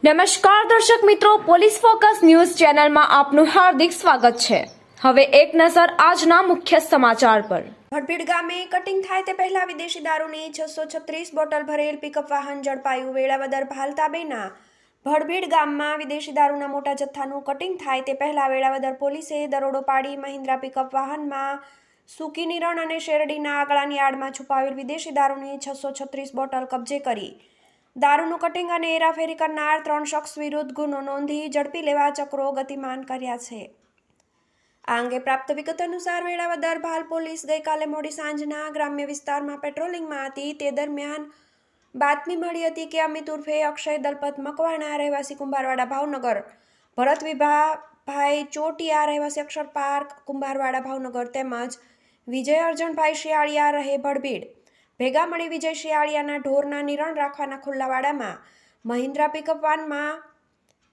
નમસ્કાર દર્શક મિત્રો, પોલીસ ફોકસ ન્યૂઝ ચેનલમાં આપનું હાર્દિક સ્વાગત છે। હવે એક નજર આજના મુખ્ય સમાચાર પર। ભડભીડ ગામે કટિંગ થાય તે પહેલા વિદેશી દારૂની 636 બોટલ ભરેલ પિકઅપ વાહન ઝડપાયું। વેળાવદર ભાલતાબેના ભડભીડ ગામમાં વિદેશી દારૂના મોટા જથ્થાનું કટિંગ થાય તે પહેલા વેળાવદર પોલીસે દરોડો પાડી મહિન્દ્રા પિકઅપ વાહનમાં સૂકી નિરણ અને શેરડીના આગળની આડમાં છુપાવેલ વિદેશી દારૂની 636 બોટલ કબજે કરી દારૂનું કટિંગ અને હેરાફેરી કરનાર 3 શખ્સ વિરુદ્ધ ગુનો નોંધી ઝડપી લેવા ચક્રો ગતિમાન કર્યા છે। આ અંગે પ્રાપ્ત વિગત અનુસાર વેળાવદર ભાલ પોલીસ ગઈકાલે મોડી સાંજના ગ્રામ્ય વિસ્તારમાં પેટ્રોલિંગમાં હતી તે દરમિયાન બાતમી મળી હતી કે અમિત ઉર્ફે અક્ષય દલપત મકવાણા રહેવાસી કુંભારવાડા ભાવનગર, ભરત વિભાભાઈ ચોટિયા રહેવાસી અક્ષર પાર્ક કુંભારવાડા ભાવનગર તેમજ વિજય અર્જણભાઈ શિયાળિયા રહે ભડભીડ ભેગા મળી વિજય શિયાળિયાના ઢોરના નિરણ રાખવાના ખુલ્લાવાડામાં મહિન્દ્રા પિકઅપ વાનમાં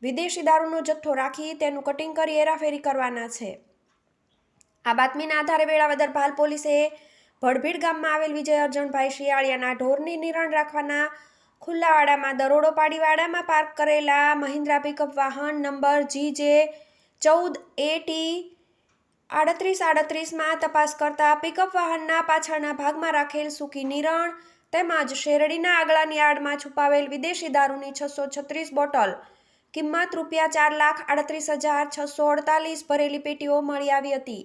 વિદેશી દારૂનો જથ્થો રાખી તેનું કટિંગ કરી હેરાફેરી કરવાના છે। આ બાતમીના આધારે વેળાવદર ભાલ પોલીસે ભડભીડ ગામમાં આવેલ વિજય અર્જણભાઈ શિયાળિયાના ઢોરની નિરણ રાખવાના ખુલ્લાવાડામાં દરોડો પાડી વાડામાં પાર્ક કરેલા મહિન્દ્રા પિકઅપ વાહન નંબર GJ14AT 3838માં તપાસ કરતા પિકઅપ વાહનના પાછળના ભાગમાં રાખેલ સૂકી નિરણ તેમજ શેરડીના આગળની આડમાં છુપાવેલ વિદેશી દારૂની 636 બોટલ કિંમત ₹4,38,648 ભરેલી પેટીઓ મળી આવી હતી।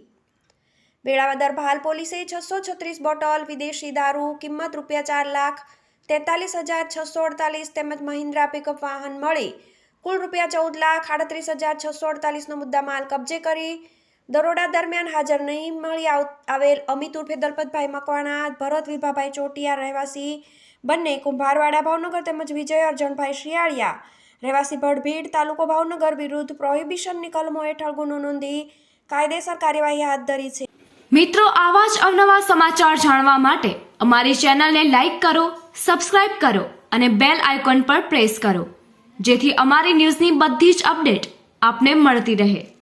વેળાવદર ભાલ પોલીસે 636 બોટલ વિદેશી દારૂ કિંમત ₹4,43,648 તેમજ મહિન્દ્રા પિકઅપ વાહન મળી કુલ ₹14,38,648નો મુદ્દામાલ કબજે કરી દરોડા દરમિયાન હાજર નહીં મળી આવેલ અમિત ઉર્ફે દલપતભાઈ મકવાણા, ભરત વિભાભાઈ ચોટિયા રહેવાસી બંને કુંભારવાડા ભાવનગર તેમજ વિજય અર્જણભાઈ શિયાળિયા રહેવાસી ભડભીડ તાલુકો ભાવનગર વિરુદ્ધ પ્રોહિબિશનની કલમો હેઠળ ગુનો નોંધી કાયદેસર કાર્યવાહી હાથ ધરી છે। મિત્રો, આવા જ અવનવા સમાચાર જાણવા માટે અમારી ચેનલને લાઈક કરો, સબસ્ક્રાઇબ કરો અને બેલ આઇકોન પર પ્રેસ કરો, જેથી અમારી ન્યૂઝની બધી જ અપડેટ આપને મળતી રહે।